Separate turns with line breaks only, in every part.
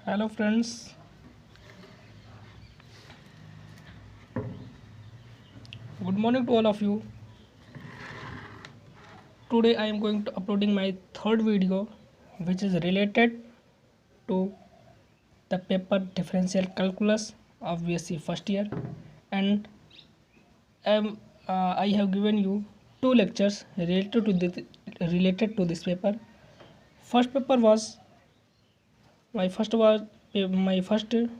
Hello friends, good morning to all of you. Today I am going to uploading my third video which is related to the paper differential calculus of BSc first year, and I have given you two lectures related to this paper. First paper was my first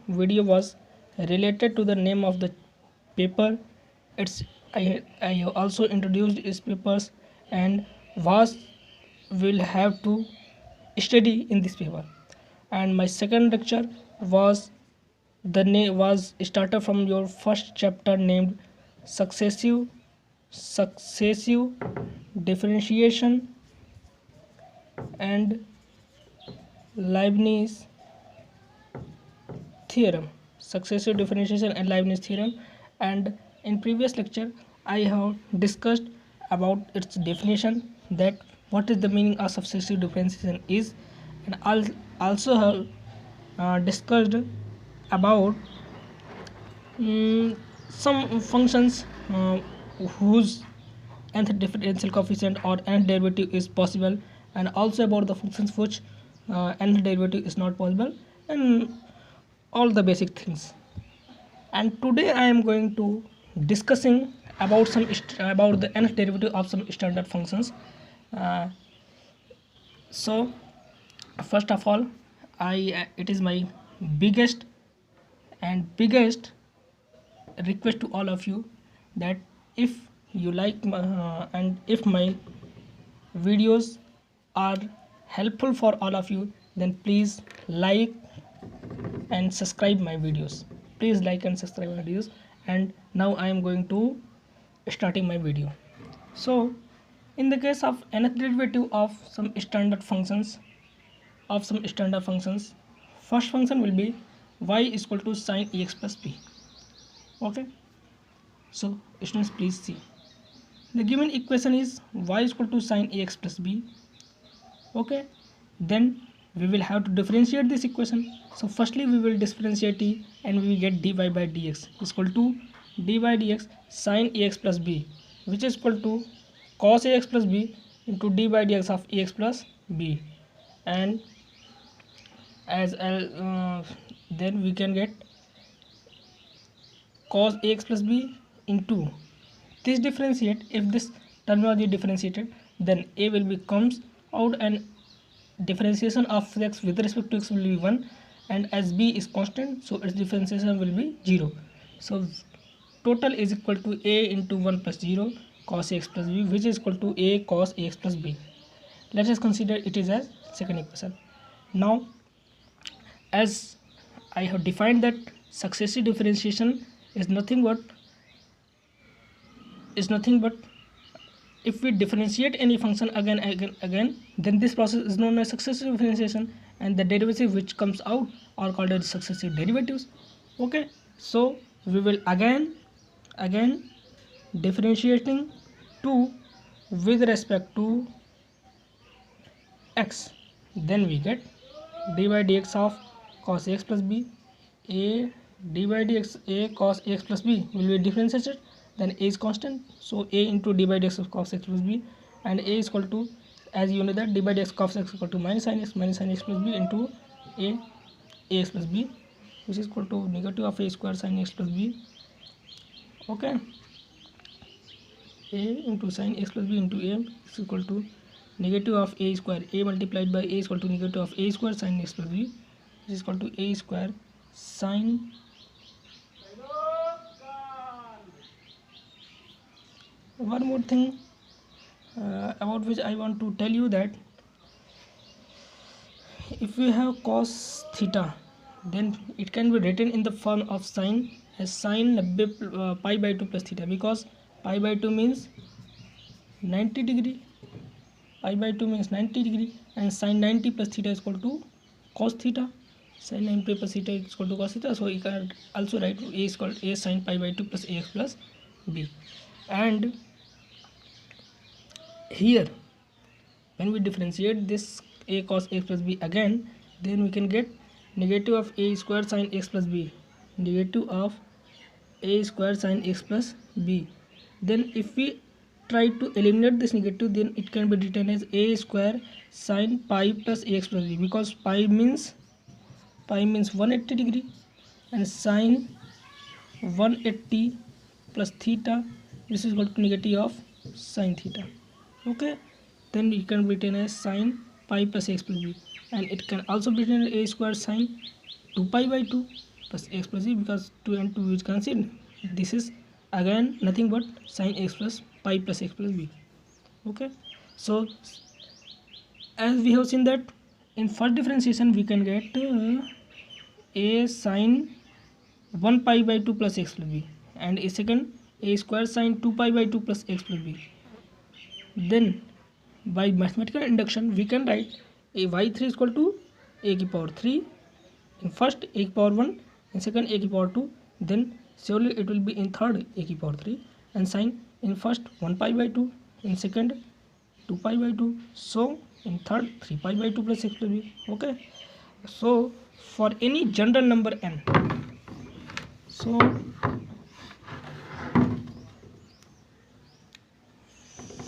video was related to the name of the paper. I have also introduced its papers and was will have to study in this paper. And my second lecture was the name was started from your first chapter named successive differentiation and Leibniz theorem, successive differentiation and Leibniz theorem. And in previous lecture I have discussed about its definition, that what is the meaning of successive differentiation is, and I'll also have discussed about some functions whose nth differential coefficient or nth derivative is possible, and also about the functions which nth derivative is not possible, and all the basic things. And today I am going to discussing about about the nth derivative of some standard functions. uh, so first of all, I it is my biggest request to all of you that if you like and if my videos are helpful for all of you, then please like and subscribe my videos. Please like and subscribe my videos. And now I am going to starting my video. So in the case of nth derivative of some standard functions, first function will be y is equal to sine ex plus b. Okay, so students, please see the given equation is y is equal to sine ax plus b. Okay, then we will have to differentiate this equation. So firstly we will differentiate it, and we will get dy by dx is equal to dy dx sine ax plus b, which is equal to cos ax plus b into dy dx of ax plus b. And as then we can get cos ax plus b into this differentiate. If this terminology differentiated, then a will be comes out, and differentiation of x with respect to x will be 1, and as b is constant, so its differentiation will be 0. So total is equal to a into 1 plus 0 cos ax plus b, which is equal to a cos ax plus b. Let us consider it is as second equation. Now as I have defined that successive differentiation is nothing but if we differentiate any function again, then this process is known as successive differentiation, and the derivative which comes out are called as successive derivatives. Okay, so we will again differentiating 2 with respect to x, then we get dy dx of cos ax plus b. A dy dx a cos ax plus b will be differentiated, then a is constant, so a into dy dx of cos x plus b, and a is equal to, as you know, that dy dx cos x equal to minus sin x plus b into a ax plus b, which is equal to negative of a square sin x plus b. Okay, a into sin x plus b into a is equal to negative of a square, a multiplied by a is equal to negative of a square sin x plus b, which is equal to a square sin. One more thing about which I want to tell you, that if we have cos theta, then it can be written in the form of sine as sine pi by 2 plus theta, because pi by 2 means 90 degree, pi by 2 means 90 degree, and sine 90 plus theta is equal to cos theta. Sine 90 plus theta is equal to cos theta, so you can also write a is called a sine pi by 2 plus ax plus b. And here when we differentiate this a cos a plus b again, then we can get negative of a square sin x plus b, negative of a square sin x plus b. Then if we try to eliminate this negative, then it can be written as a square sin pi plus ax plus b, because pi means 180 degree and sin 180 plus theta, this is equal to negative of sin theta. Okay, then it can be written as sin pi plus x plus b, and it can also be written as a square sin 2 pi by 2 plus x plus b, because 2 and 2 is cancelled. This is again nothing but sin x plus pi plus x plus b. Okay, so as we have seen that in first differentiation we can get a sin 1 pi by 2 plus x plus b, and a second a square sin 2 pi by 2 plus x plus b. Then by mathematical induction we can write a y3 is equal to a की power 3 in first a की power 1, in second a की power 2, then surely it will be in third a की power 3, and sin in first 1 pi by 2, in second 2 pi by 2, so in third 3 pi by 2 plus x plus b. Okay, so for any general number n, so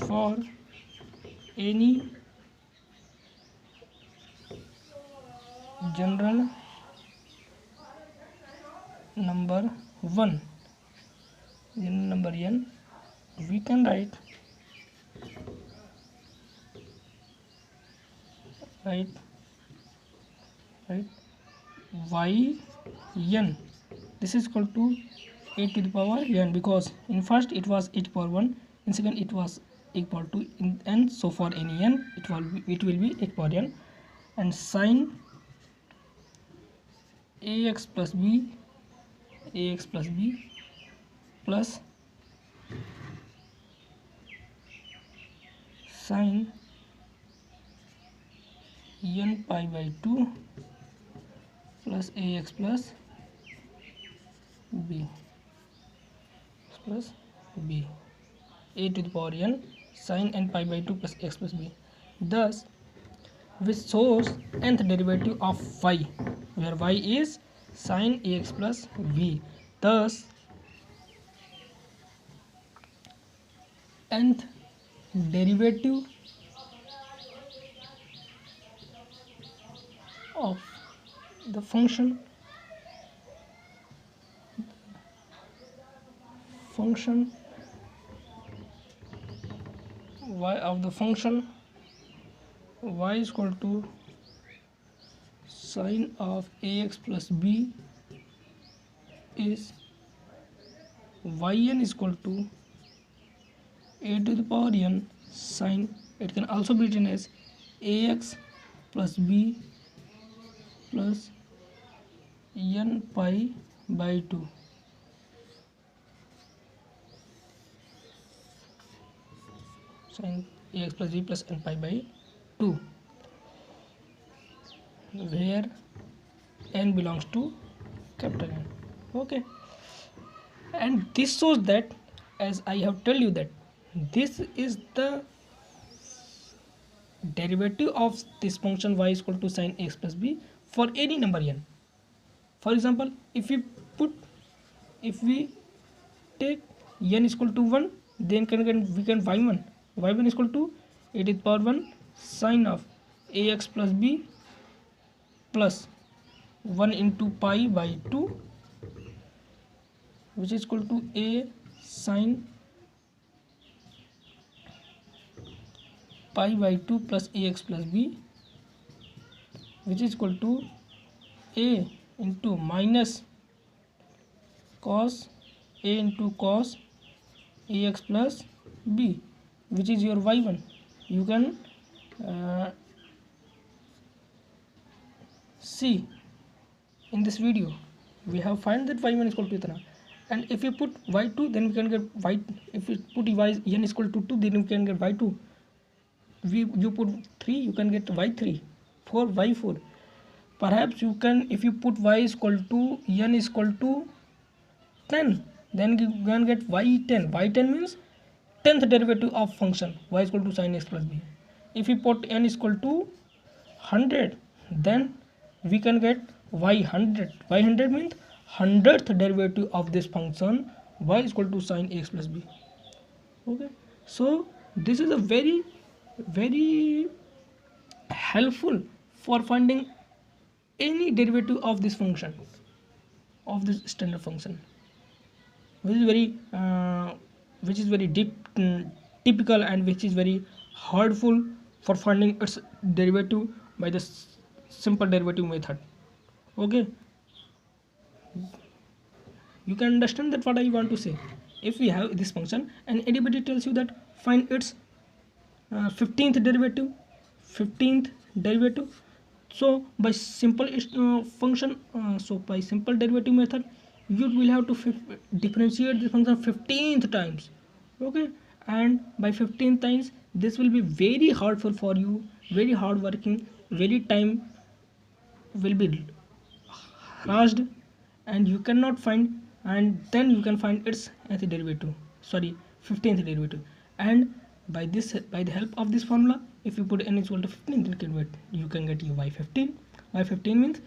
for any general number 1, general number n, we can write y n, this is equal to a to the power n, because in first it was a to the power 1, in second it was a to the power 2, in n, so for any n it will be a to the power n, and sin ax plus b plus sin n pi by 2 plus ax plus b a to the power n sin n pi by 2 plus x plus b. Thus which shows nth derivative of y, where y is sin ax plus v. Thus nth derivative of the function y of the function y is equal to sin of ax plus b is yn is equal to a to the power n sin, it can also be written as ax plus b plus n pi by 2 sin ax plus b plus n pi by 2, where n belongs to capital N. Okay, and this shows that, as I have told you, that this is the derivative of this function y is equal to sin x plus b for any number n. For example, if we take n is equal to 1, then we can y1 is equal to a to the power 1 sin of ax plus b plus 1 into pi by 2, which is equal to a sin pi by 2 plus ax plus b, which is equal to a into minus cos ax plus b, which is your y1. You can see in this video we have find that y1 is equal to itna, and if you put y2, then we can get y. If you put yn is equal to 2, then we can get y2. You put 3, you can get y3, 4 y4. Perhaps you can, if you put y is equal to n is equal to 10, then you can get y10. y10 means 10th derivative of function y is equal to sin x plus b. If you put n is equal to 100, then we can get y100. y100 means 100th derivative of this function y is equal to sine ax plus b. Okay, so this is a very helpful for finding any derivative of this function, of this standard function, which is very deep, typical, and which is very hardful for finding its derivative by the simple derivative method. Okay, you can understand that what I want to say. If we have this function and anybody tells you that find its 15th derivative, 15th derivative, so by simple by simple derivative method you will have to differentiate the function 15th times. Okay, and by 15 times this will be very hardful for you, very hard working, very time will be rushed, and you cannot find, and then you can find its nth derivative, sorry, 15th derivative. And by the help of this formula, if you put n is equal to 15, then you can get you y15. y15 means